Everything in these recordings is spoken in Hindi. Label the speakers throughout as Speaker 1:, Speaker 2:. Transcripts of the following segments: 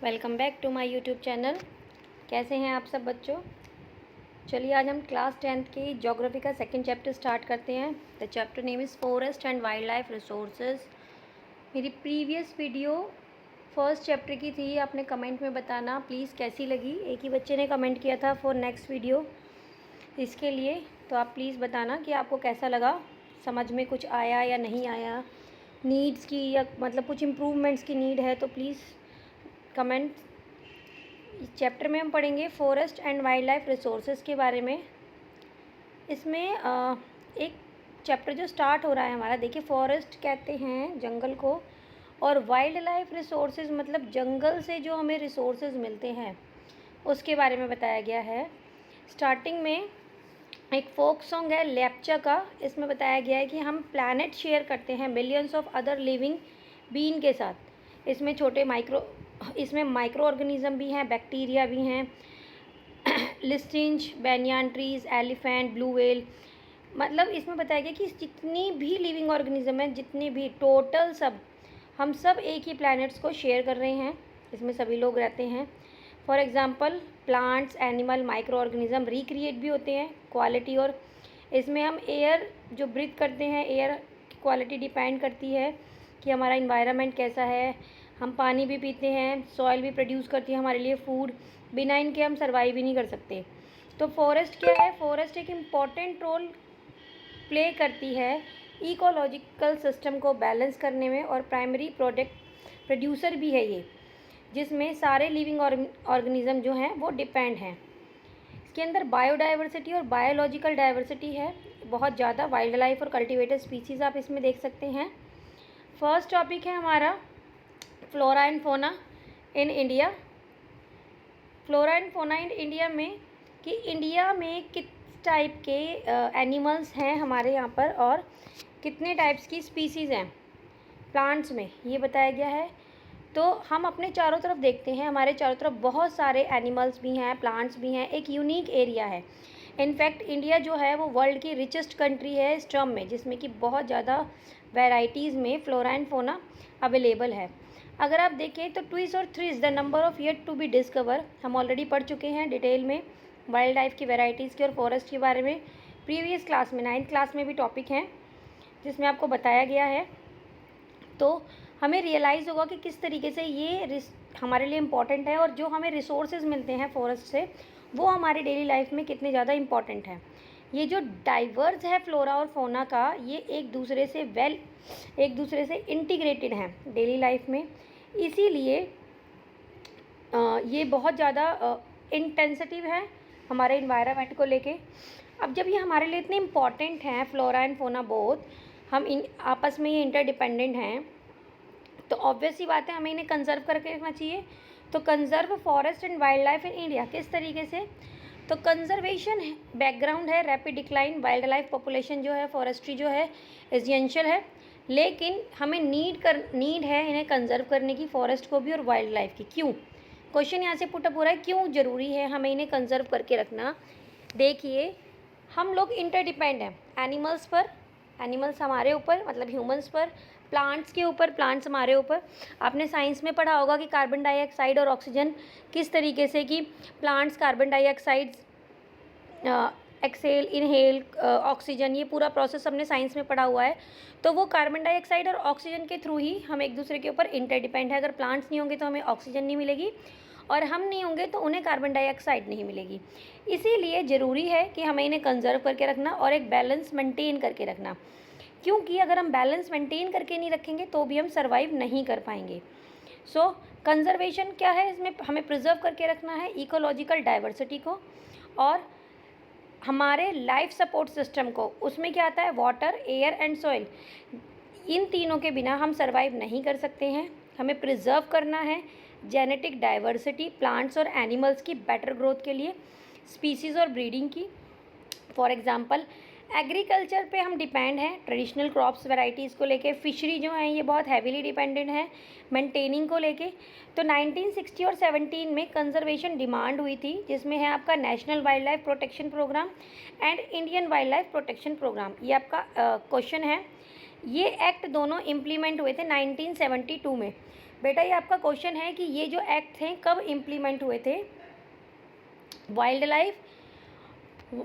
Speaker 1: Welcome back to my YouTube channel. कैसे हैं आप सब बच्चों। चलिए आज हम क्लास 10th की ज्योग्राफी का सेकंड चैप्टर स्टार्ट करते हैं। The chapter name is forest and wild life resources. मेरी प्रीवियस वीडियो फर्स्ट चैप्टर की थी, आपने कमेंट में बताना प्लीज़ कैसी लगी। एक ही बच्चे ने कमेंट किया था फॉर नेक्स्ट वीडियो इसके लिए, तो आप प्लीज़ बताना कि आपको कैसा लगा, समझ में कुछ आया या नहीं आया, नीड्स की या मतलब कुछ इम्प्रूवमेंट्स की नीड है तो प्लीज़ कमेंट। इस चैप्टर में हम पढ़ेंगे forest and wild life resources के बारे में। इसमें एक चैप्टर जो स्टार्ट हो रहा है हमारा, देखिए फॉरेस्ट कहते हैं जंगल को, और वाइल्ड लाइफ रिसोर्सेज मतलब जंगल से जो हमें रिसोर्सेज मिलते हैं उसके बारे में बताया गया है। स्टार्टिंग में एक फोक सॉन्ग है लेप्चा का, इसमें बताया गया है कि हम प्लैनेट शेयर करते हैं millions of other living being के साथ। इसमें माइक्रो ऑर्गेनिज्म भी हैं, बैक्टीरिया भी हैं, लिस्टिंज, बैनियान ट्रीज, एलिफेंट, ब्लू व्हेल, मतलब इसमें बताया गया कि जितनी भी लिविंग ऑर्गेनिज्म हैं, जितनी भी टोटल सब, हम सब एक ही प्लैनेट्स को शेयर कर रहे हैं, इसमें सभी लोग रहते हैं। For example plants, animal, micro organism recreate भी होते हैं क्वालिटी, और इसमें हम एयर जो ब्रीथ करते हैं, एयर की क्वालिटी डिपेंड करती है कि हमारा इन्वायरमेंट कैसा है। हम पानी भी पीते हैं, सॉइल भी प्रोड्यूस करती है हमारे लिए फूड, बिना इनके हम सर्वाइव ही नहीं कर सकते। तो फॉरेस्ट क्या है, फॉरेस्ट एक इम्पॉर्टेंट रोल प्ले करती है इकोलॉजिकल सिस्टम को बैलेंस करने में, और प्राइमरी प्रोड्यूसर भी है ये, जिसमें सारे लिविंग ऑर्गेनिज्म जो हैं वो डिपेंड हैं। इसके अंदर बायोडाइवर्सिटी और बायोलॉजिकल डाइवर्सिटी है बहुत ज़्यादा। वाइल्ड लाइफ और कल्टिवेटेड स्पीसीज़ आप इसमें देख सकते हैं। फर्स्ट टॉपिक है हमारा flora and fauna in India. Flora and fauna in India में कि इंडिया में किस टाइप के एनिमल्स हैं हमारे यहाँ पर, और कितने टाइप्स की स्पीसीज़ हैं प्लांट्स में, ये बताया गया है। तो हम अपने चारों तरफ देखते हैं, हमारे चारों तरफ बहुत सारे एनिमल्स भी हैं, प्लांट्स भी हैं, एक यूनिक एरिया है। इनफैक्ट इंडिया जो है वो वर्ल्ड की रिचेस्ट कंट्री है इस टर्म में, जिसमें कि बहुत ज़्यादा वैरायटीज़ में फ्लोरा एंड फोना अवेलेबल है। अगर आप देखें तो ट्विस और threes the number of yet to be discover, हम ऑलरेडी पढ़ चुके हैं डिटेल में वाइल्ड लाइफ की वैरायटीज़ के और फॉरेस्ट के बारे में। प्रीवियस क्लास में 9th क्लास में भी टॉपिक हैं जिसमें आपको बताया गया है। तो हमें रियलाइज़ होगा कि किस तरीके से ये हमारे लिए इम्पॉर्टेंट है, और जो हमें रिसोर्सेज मिलते हैं फॉरेस्ट से वो हमारी डेली लाइफ में कितने ज़्यादा इम्पॉर्टेंट है। ये जो डाइवर्स है फ्लोरा और फोना का, ये एक दूसरे से इंटीग्रेटेड हैं डेली लाइफ में, इसीलिए ये बहुत ज़्यादा इंटेंसिटिव है हमारे इन्वायरमेंट को लेके। अब जब ये हमारे लिए इतने इम्पॉर्टेंट हैं फ्लोरा एंड फोना बोथ, हम इन आपस में ये इंटरडिपेंडेंट हैं, तो ऑब्वियस सी बात है हमें इन्हें कंजर्व करके रखना चाहिए। तो conserve forest and wild life in India किस तरीके से, तो कंजर्वेशन बैकग्राउंड है rapid decline, wild life population जो है, फॉरेस्ट्री जो है एसेंशियल है, लेकिन हमें नीड है इन्हें कंजर्व करने की, फॉरेस्ट को भी और वाइल्ड लाइफ की। क्यों, क्वेश्चन यहाँ से पुटअप हो रहा है, क्यों ज़रूरी है हमें इन्हें कंजर्व करके रखना। देखिए हम लोग इंटरडिपेंड हैं एनिमल्स पर, एनिमल्स हमारे ऊपर मतलब ह्यूमंस पर, प्लांट्स के ऊपर, प्लांट्स हमारे ऊपर। आपने साइंस में पढ़ा होगा कि कार्बन डाइऑक्साइड और ऑक्सीजन किस तरीके से, कि plants carbon dioxide exhale inhale oxygen, ये पूरा प्रोसेस हमने साइंस में पढ़ा हुआ है। तो वो कार्बन डाइऑक्साइड और ऑक्सीजन के थ्रू ही हम एक दूसरे के ऊपर इंटरडिपेंड है। अगर प्लांट्स नहीं होंगे तो हमें ऑक्सीजन नहीं मिलेगी, और हम नहीं होंगे तो उन्हें कार्बन डाइऑक्साइड नहीं मिलेगी। इसीलिए ज़रूरी है कि हमें इन्हें कंजर्व करके रखना और एक बैलेंस मेंटेन करके रखना, क्योंकि अगर हम बैलेंस मेंटेन करके नहीं रखेंगे तो भी हम सर्वाइव नहीं कर पाएंगे। सो कंजर्वेशन क्या है, इसमें हमें प्रिजर्व करके रखना है इकोलॉजिकल डाइवर्सिटी को, और हमारे लाइफ सपोर्ट सिस्टम को, उसमें क्या आता है वाटर, एयर एंड सॉइल, इन तीनों के बिना हम सर्वाइव नहीं कर सकते हैं। हमें प्रिजर्व करना है जेनेटिक डाइवर्सिटी, प्लांट्स और एनिमल्स की बेटर ग्रोथ के लिए, स्पीसीज़ और ब्रीडिंग की। फॉर एग्जांपल एग्रीकल्चर पे हम डिपेंड हैं ट्रेडिशनल क्रॉप्स वैरायटीज़ को लेके, फिशरी जो हैं ये बहुत हैवीली डिपेंडेंट हैं मेंटेनिंग को लेके। तो 1960 और 17 में कंजर्वेशन डिमांड हुई थी, जिसमें है आपका national wild life protection programme and Indian wild life protection programme. ये आपका क्वेश्चन है। ये एक्ट दोनों इम्प्लीमेंट हुए थे 1972 में। बेटा ये आपका क्वेश्चन है कि ये जो एक्ट थे कब इम्प्लीमेंट हुए थे। Wild life,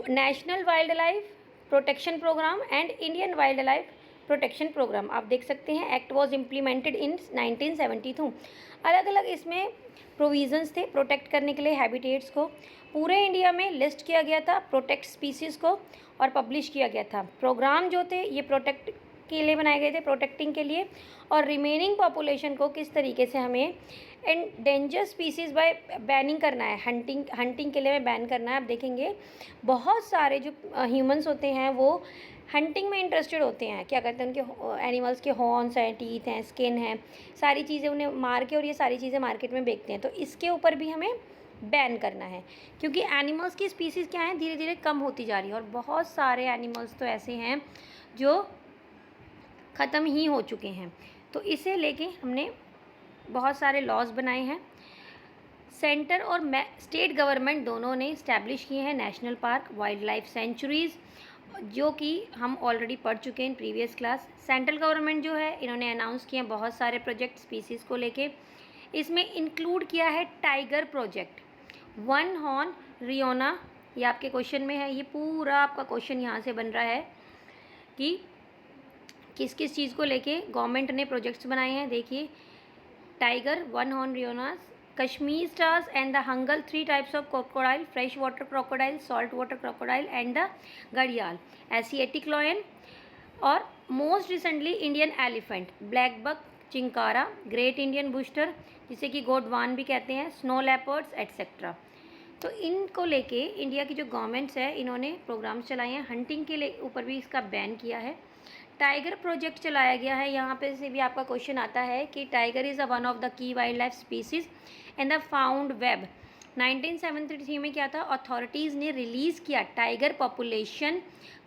Speaker 1: national wild life protection programme and Indian wild life protection programme. आप देख सकते हैं एक्ट वाज इम्प्लीमेंटेड इन 1972। अलग अलग इसमें प्रोविजंस थे प्रोटेक्ट करने के लिए हैबिटेट्स को। पूरे इंडिया में लिस्ट किया गया था प्रोटेक्ट स्पीसीज़ को और पब्लिश किया गया था। प्रोग्राम जो थे ये प्रोटेक्ट के लिए बनाए गए थे, प्रोटेक्टिंग के लिए, और रिमेनिंग पॉपुलेशन को किस तरीके से हमें एंडेंजर स्पीसीज़ बाय बैनिंग करना है, हंटिंग के लिए हमें बैन करना है। आप देखेंगे बहुत सारे जो ह्यूमंस होते हैं वो हंटिंग में इंटरेस्टेड होते हैं। क्या करते हैं, उनके एनिमल्स के हॉर्न्स हैं, टीथ हैं, स्किन है, सारी चीज़ें उन्हें मार के और ये सारी चीज़ें मार्केट में बेचते हैं। तो इसके ऊपर भी हमें बैन करना है क्योंकि एनिमल्स की स्पीसीज़ क्या है, धीरे धीरे कम होती जा रही है और बहुत सारे एनिमल्स तो ऐसे हैं जो ख़त्म ही हो चुके हैं। तो इसे लेके हमने बहुत सारे लॉज बनाए हैं। सेंटर और स्टेट गवर्नमेंट दोनों ने इस्टेब्लिश किए हैं national park, wild life centuries, जो कि हम ऑलरेडी पढ़ चुके हैं in previous class. Central government जो है इन्होंने अनाउंस किए हैं बहुत सारे प्रोजेक्ट स्पीसीज़ को लेके। इसमें इंक्लूड किया है tiger project, one horn Riyona, ये आपके क्वेश्चन में है। ये पूरा आपका क्वेश्चन यहाँ से बन रहा है कि किस किस चीज़ को लेके गवर्नमेंट ने प्रोजेक्ट्स बनाए हैं। देखिए, tiger, one horn rhinos, Kashmir stars and the hangul, 3 types of crocodile, fresh water crocodile, salt water crocodile and the घड़ियाल, एशियाटिक लॉयन, और most recently Indian elephant, black buck, chinkara, great Indian bustard जिसे कि गोडवान भी कहते हैं, स्नो लेपर्ड्स एट्सेट्रा। तो इनको लेके इंडिया की जो गवर्नमेंट्स है इन्होंने प्रोग्राम्स चलाए हैं। हंटिंग के लिए ऊपर भी इसका बैन किया है। टाइगर प्रोजेक्ट चलाया गया है। यहाँ पे से भी आपका क्वेश्चन आता है कि tiger is a one of the key wild life species in the found web. 1973 में क्या था, अथॉरिटीज़ ने रिलीज़ किया टाइगर पॉपुलेशन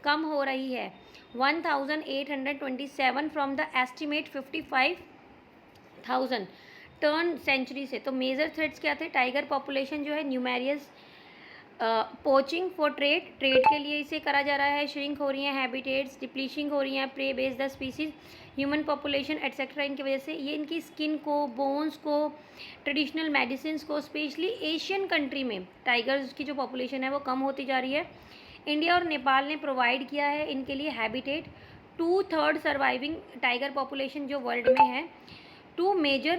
Speaker 1: कम हो रही है 1827 from the estimate 55,000 turn century से। तो मेजर थ्रेट्स क्या थे, टाइगर पॉपुलेशन जो है न्यूमेरियस, पोचिंग फॉर ट्रेड के लिए इसे करा जा रहा है, श्रिंक हो रही हैं हैबिटेट्स, डिप्लीशिंग हो रही हैं prey based the species, human population etcetera. इनकी वजह से ये इनकी स्किन को, बोन्स को, ट्रेडिशनल मेडिसिन को, स्पेशली एशियन कंट्री में टाइगर्स की जो पॉपुलेशन है वो कम होती जा रही है। इंडिया और नेपाल ने प्रोवाइड किया है इनके लिए हैबिटेट। 2/3 सर्वाइविंग टाइगर पॉपुलेशन जो वर्ल्ड में है। 2 major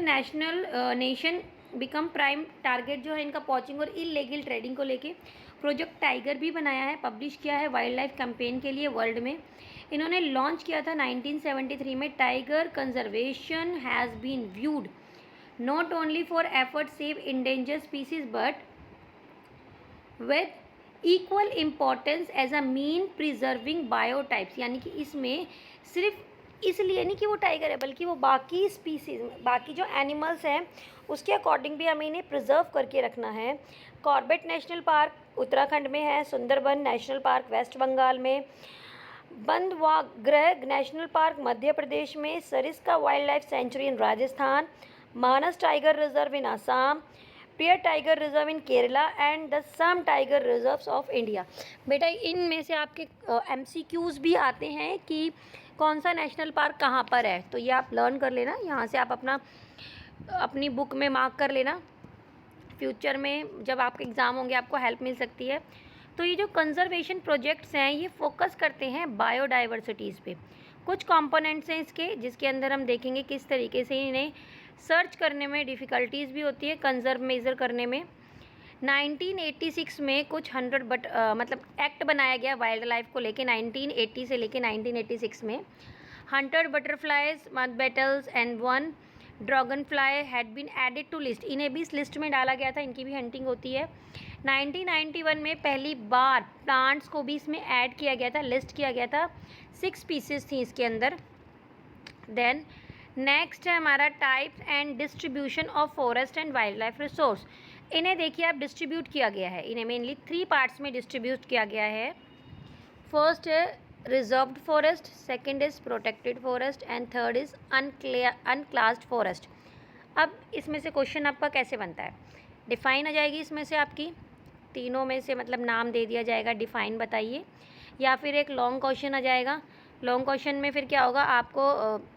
Speaker 1: nation become prime target जो है इनका पॉचिंग और इलीगल ट्रेडिंग को लेके। प्रोजेक्ट टाइगर भी बनाया है, पब्लिश किया है वाइल्ड लाइफ कैंपेन के लिए वर्ल्ड में। इन्होंने लॉन्च किया था 1973 में। Tiger conservation has been viewed not only for effort save endangered species but with equal importance as a mean preserving biotypes. यानी कि इसमें सिर्फ इसलिए नहीं कि वो टाइगर है बल्कि वो बाकी स्पीसीज, बाकी जो एनिमल्स हैं उसके अकॉर्डिंग भी हमें इन्हें प्रिजर्व करके रखना है। कॉर्बेट नेशनल पार्क उत्तराखंड में है, सुंदरबन नेशनल पार्क वेस्ट बंगाल में, बंधवाग्रह नेशनल पार्क मध्य प्रदेश में, Sariska wild life sanctuary in Rajasthan, Manas tiger reserve in Assam, Periyar tiger reserve in Kerala and the some tiger reserves of India. बेटा इनमें से आपके MCQs भी आते हैं कि कौन सा नेशनल पार्क कहाँ पर है, तो ये आप लर्न कर लेना। यहाँ से आप अपनी बुक में मार्क कर लेना, फ्यूचर में जब आपके एग्ज़ाम होंगे आपको हेल्प मिल सकती है। तो ये जो कंजर्वेशन प्रोजेक्ट्स हैं ये फोकस करते हैं बायोडाइवर्सिटीज़ पे। कुछ कंपोनेंट्स हैं इसके जिसके अंदर हम देखेंगे किस तरीके से इन्हें सर्च करने में डिफ़िकल्टीज़ भी होती है, कंजर्व मेज़र करने में। 1986 में कुछ 100 मतलब एक्ट बनाया गया वाइल्ड लाइफ को लेके 1980 से लेके 1986 में। 100 butterflies, mud beetles and 1 dragon fly had been added to list. इन्हें भी इस लिस्ट में डाला गया था, इनकी भी हंटिंग होती है। 1991 में पहली बार प्लांट्स को भी इसमें ऐड किया गया था, लिस्ट किया गया था। 6 स्पीसीज थी इसके अंदर। देन नेक्स्ट है हमारा types and distribution of forest and wild life resource. इन्हें देखिए आप डिस्ट्रीब्यूट किया गया है, इन्हें मेनली 3 पार्ट्स में डिस्ट्रीब्यूट किया गया है। फर्स्ट है reserved forest, second is protected forest and third is अनक्लास्ड forest. अब इसमें से क्वेश्चन आपका कैसे बनता है, डिफ़ाइन आ जाएगी इसमें से आपकी तीनों में से, मतलब नाम दे दिया जाएगा, डिफ़ाइन बताइए, या फिर एक लॉन्ग क्वेश्चन आ जाएगा। लॉन्ग क्वेश्चन में फिर क्या होगा आपको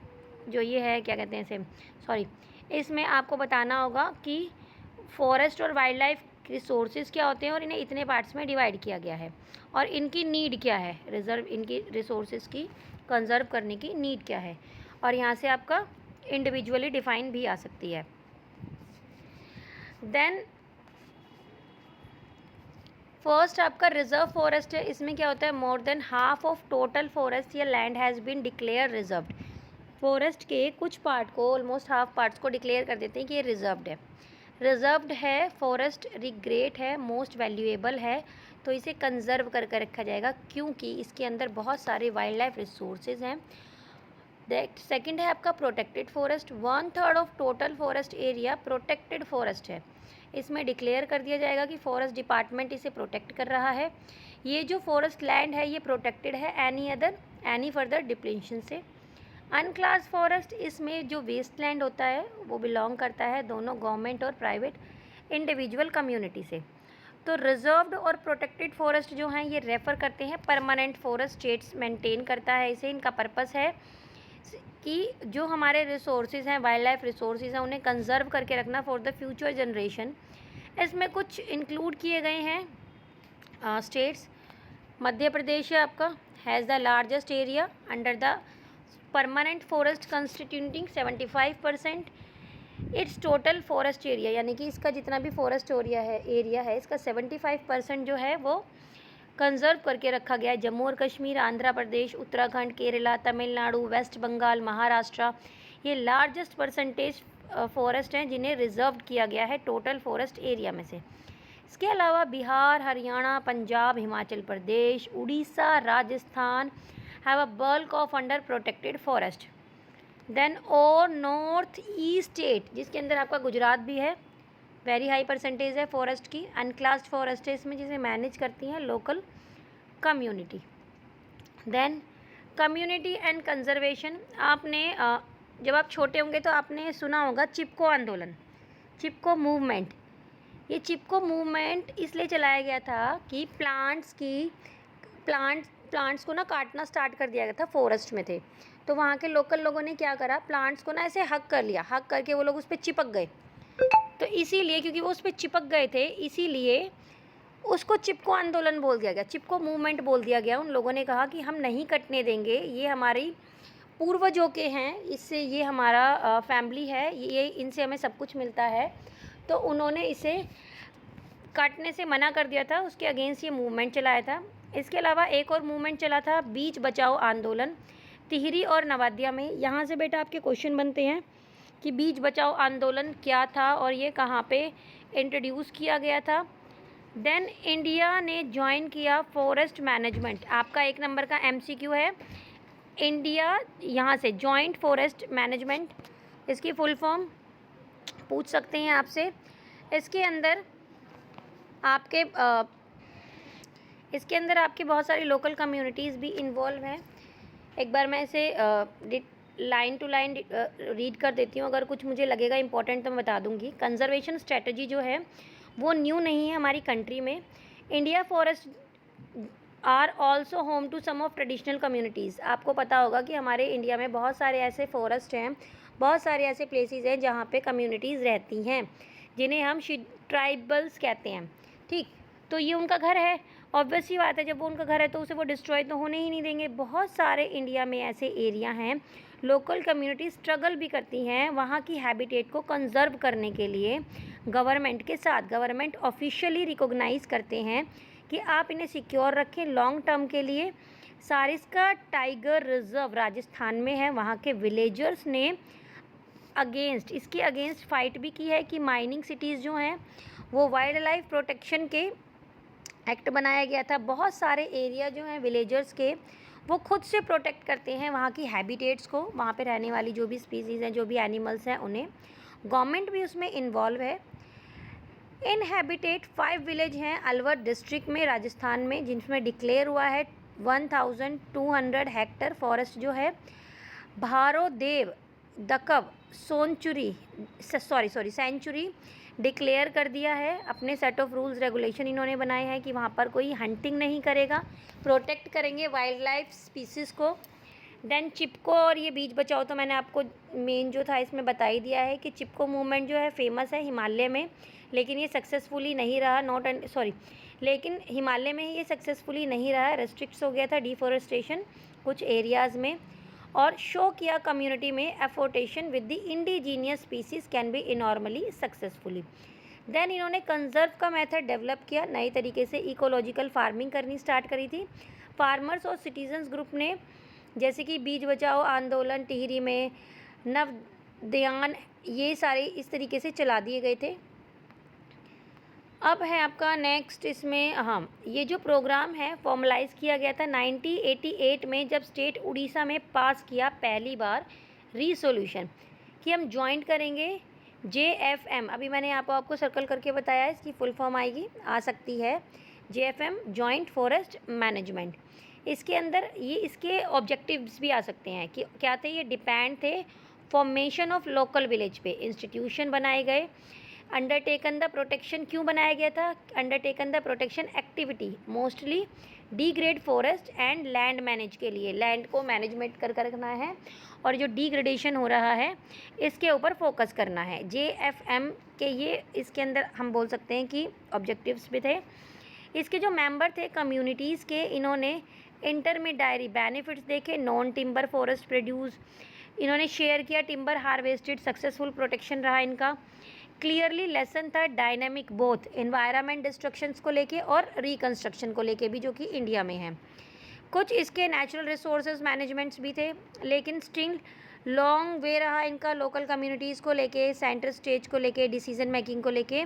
Speaker 1: जो ये है क्या कहते हैं इसे, सॉरी, इसमें आपको बताना होगा कि फॉरेस्ट और वाइल्ड लाइफ रिसोर्सेज क्या होते हैं और इन्हें इतने पार्ट्स में डिवाइड किया गया है और इनकी नीड क्या है, रिजर्व इनकी रिसोर्सेज की कंजर्व करने की नीड क्या है, और यहाँ से आपका इंडिविजुअली डिफाइन भी आ सकती है। देन फर्स्ट आपका रिजर्व फॉरेस्ट है। इसमें क्या होता है, more than half of total forest या land has been declare reserved. Forest के कुछ पार्ट को, ऑलमोस्ट हाफ पार्ट्स को डिक्लेयर कर देते हैं कि ये रिजर्व्ड है। रिजर्व्ड है, फॉरेस्ट रिग्रेट है, मोस्ट वैल्यूएबल है, तो इसे कंजर्व करके रखा जाएगा क्योंकि इसके अंदर बहुत सारे वाइल्ड लाइफ रिसोर्सेज हैं। सेकंड है आपका protected forest. 1/3 of total forest area protected forest है। इसमें डिक्लेयर कर दिया जाएगा कि फॉरेस्ट डिपार्टमेंट इसे प्रोटेक्ट कर रहा है। ये जो फॉरेस्ट लैंड है ये प्रोटेक्टेड है एनी फर्दर डिप्लेशन से। अनक्लास फॉरेस्ट, इसमें जो वेस्ट लैंड होता है वो बिलोंग करता है दोनों गवर्नमेंट और प्राइवेट इंडिविजुअल कम्युनिटी से। तो रिजर्व्ड और प्रोटेक्टेड फॉरेस्ट जो हैं ये रेफ़र करते हैं परमानेंट फॉरेस्ट, स्टेट्स मेंटेन करता है इसे। इनका पर्पस है कि जो हमारे रिसोर्सेज हैं, वाइल्ड लाइफ रिसोर्सेज हैं, उन्हें कंजर्व करके रखना फॉर द फ्यूचर जनरेशन। इसमें कुछ इंक्लूड किए गए हैं स्टेट्स। मध्य प्रदेश है आपका, has the largest area under the permanent forest constituting 75% it's total forest area, यानी कि इसका जितना भी फॉरेस्ट एरिया है इसका 75% जो है वो कंजर्व करके रखा गया है। जम्मू और कश्मीर, आंध्र प्रदेश, उत्तराखंड, केरला, तमिलनाडु, वेस्ट बंगाल, महाराष्ट्र, ये लार्जेस्ट परसेंटेज फॉरेस्ट हैं जिन्हें रिजर्व किया गया है टोटल फॉरेस्ट एरिया में से। इसके अलावा Bihar, Haryana, Punjab, Himachal Pradesh, Orissa, Rajasthan have a bulk of under protected forest. Then और नॉर्थ ईस्ट स्टेट, जिसके अंदर आपका गुजरात भी है, वेरी हाई परसेंटेज है फॉरेस्ट की। अनक्लास्ड फॉरेस्ट है इसमें, जिसे मैनेज करती हैं local community. Then community and conservation, आपने जब आप छोटे होंगे तो आपने सुना होगा चिपको आंदोलन, चिपको मूवमेंट। ये चिपको मूवमेंट इसलिए चलाया गया था कि प्लांट्स को ना काटना स्टार्ट कर दिया गया था, फॉरेस्ट में थे तो वहाँ के लोकल लोगों ने क्या करा, प्लांट्स को ना ऐसे हक कर लिया, हक करके वो लोग उस पर चिपक गए। तो इसीलिए, क्योंकि वो उस पर चिपक गए थे, इसीलिए उसको चिपको आंदोलन बोल दिया गया, चिपको मूवमेंट बोल दिया गया। उन लोगों ने कहा कि हम नहीं कटने देंगे, ये हमारी पूर्वजों के हैं, इससे ये हमारा फैमिली है, ये इनसे हमें सब कुछ मिलता है, तो उन्होंने इसे काटने से मना कर दिया था। उसके अगेंस्ट ये मूवमेंट चलाया था। इसके अलावा एक और मूवमेंट चला था, बीच बचाओ आंदोलन, टिहरी और नवादिया में। यहाँ से बेटा आपके क्वेश्चन बनते हैं कि बीच बचाओ आंदोलन क्या था और ये कहाँ पे इंट्रोड्यूस किया गया था। देन इंडिया ने ज्वाइन किया फॉरेस्ट मैनेजमेंट। आपका 1 नंबर का MCQ है, इंडिया यहाँ से जॉइंट फॉरेस्ट मैनेजमेंट, इसकी फुल फॉर्म पूछ सकते हैं आपसे। इसके अंदर आपके बहुत सारी लोकल कम्युनिटीज़ भी इन्वॉल्व हैं। एक बार मैं इसे लाइन टू लाइन रीड कर देती हूँ, अगर कुछ मुझे लगेगा इंपॉर्टेंट तो मैं बता दूँगी। कंजर्वेशन स्ट्रेटजी जो है वो न्यू नहीं है हमारी कंट्री में। India forest are also home to some of traditional communities. आपको पता होगा कि हमारे इंडिया में बहुत सारे ऐसे फॉरेस्ट हैं, बहुत सारे ऐसे प्लेसेस हैं जहाँ पे कम्युनिटीज़ रहती हैं, जिन्हें हम ट्राइबल्स कहते हैं। ठीक, तो ये उनका घर है, ऑब्वियस ही बात है, जब वो उनका घर है तो उसे वो डिस्ट्रॉय तो होने ही नहीं देंगे। बहुत सारे इंडिया में ऐसे एरिया हैं, लोकल कम्युनिटी स्ट्रगल भी करती हैं वहाँ की हैबिटेट को कंजर्व करने के लिए गवर्नमेंट के साथ। गवर्नमेंट ऑफिशियली रिकॉग्नाइज़ करते हैं कि आप इन्हें सिक्योर रखें लॉन्ग टर्म के लिए। सारिस्का टाइगर रिजर्व राजस्थान में है, वहाँ के विलेजर्स ने इसके अगेंस्ट फाइट भी की है कि माइनिंग सिटीज़ जो हैं वो वाइल्ड लाइफ प्रोटेक्शन के एक्ट बनाया गया था। बहुत सारे एरिया जो हैं विलेजर्स के, वो खुद से प्रोटेक्ट करते हैं वहाँ की हैबिटेट्स को, वहाँ पे रहने वाली जो भी स्पीसीज़ हैं, जो भी एनिमल्स हैं उन्हें। गवर्नमेंट भी उसमें इन्वॉल्व है। इन हैबिटेट 5 विलेज हैं अलवर डिस्ट्रिक्ट में, राजस्थान में, जिनमें डिक्लेयर हुआ है 1200 हेक्टर फॉरेस्ट जो है। भारोदेव दकव सेंचुरी डिक्लेयर कर दिया है। अपने सेट ऑफ रूल्स रेगुलेशन इन्होंने बनाए हैं कि वहाँ पर कोई हंटिंग नहीं करेगा, प्रोटेक्ट करेंगे वाइल्ड लाइफ स्पीसीज़ को। देन चिपको और ये बीच बचाओ, तो मैंने आपको मेन जो था इसमें बता ही दिया है कि चिपको मूवमेंट जो है फेमस है हिमालय में, लेकिन ये सक्सेसफुली नहीं रहा, लेकिन हिमालय में ही ये सक्सेसफुली नहीं रहा, रेस्ट्रिक्ट्स हो गया था डिफॉरेस्टेशन कुछ एरियाज़ में, और शो किया कम्युनिटी में afforestation with the indigenous species can be enormously successfully. Then इन्होंने कंजर्व का मेथड डेवलप किया, नए तरीके से इकोलॉजिकल फार्मिंग करनी स्टार्ट करी थी। फार्मर्स और सिटीजन्स ग्रुप ने जैसे कि बीज बचाओ आंदोलन टिहरी में, नवोद्यान, ये सारे इस तरीके से चला दिए गए थे। अब है आपका नेक्स्ट इसमें, हाँ, ये जो प्रोग्राम है फॉर्मलाइज़ किया गया था 1988 में, जब स्टेट उड़ीसा में पास किया पहली बार रिसोल्यूशन कि हम ज्वाइंट करेंगे JFM। अभी मैंने यहाँ पर आपको सर्कल करके बताया, इसकी फुल फॉर्म आएगी, आ सकती है JFM, जॉइंट फॉरेस्ट मैनेजमेंट। इसके अंदर ये इसके ऑब्जेक्टिव्स भी आ सकते हैं कि क्या थे, ये डिपेंड थे फॉर्मेशन ऑफ लोकल विलेज पे, इंस्टीट्यूशन बनाए गए। अंडरटेकन द प्रोटेक्शन क्यों बनाया गया था, undertaken the protection activity mostly degrade forest and land manage के लिए, लैंड को मैनेजमेंट कर रखना है और जो डिग्रेडेशन हो रहा है इसके ऊपर फोकस करना है। JFM के ये इसके अंदर हम बोल सकते हैं कि ऑब्जेक्टिव्स भी थे। इसके जो मेंबर थे कम्युनिटीज़ के, इन्होंने इंटरमीडियरी बेनिफिट्स देखे, नॉन टिम्बर फॉरेस्ट प्रोड्यूस, इन्होंने शेयर किया टिम्बर हार्वेस्टेड, सक्सेसफुल प्रोटेक्शन रहा इनका। क्लियरली लेसन था डायनामिक बोथ एनवायरनमेंट डिस्ट्रक्शंस को लेके और रिकंस्ट्रक्शन को लेके भी, जो कि इंडिया में है। कुछ इसके नेचुरल रिसोर्सेज मैनेजमेंट्स भी थे, लेकिन स्टिल लॉन्ग वे रहा इनका लोकल कम्युनिटीज़ को लेके, सेंटर स्टेज को लेके, डिसीजन मेकिंग को लेके।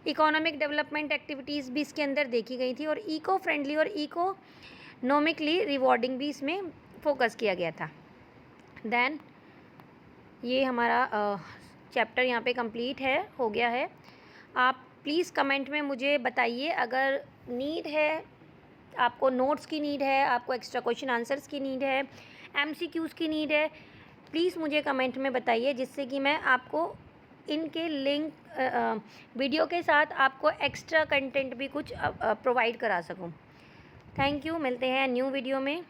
Speaker 1: इकोनॉमिक डेवलपमेंट एक्टिविटीज़ भी इसके अंदर देखी गई थी और इको फ्रेंडली और इकोनॉमिकली रिवॉर्डिंग भी इसमें फोकस किया गया था। देन ये हमारा चैप्टर यहाँ पे कंप्लीट है, हो गया है। आप प्लीज़ कमेंट में मुझे बताइए, अगर नीड है, आपको नोट्स की नीड है, आपको एक्स्ट्रा क्वेश्चन आंसर्स की नीड है, MCQs की नीड है, प्लीज़ मुझे कमेंट में बताइए, जिससे कि मैं आपको इनके लिंक वीडियो के साथ आपको एक्स्ट्रा कंटेंट भी कुछ प्रोवाइड करा सकूं। थैंक यू, मिलते हैं न्यू वीडियो में।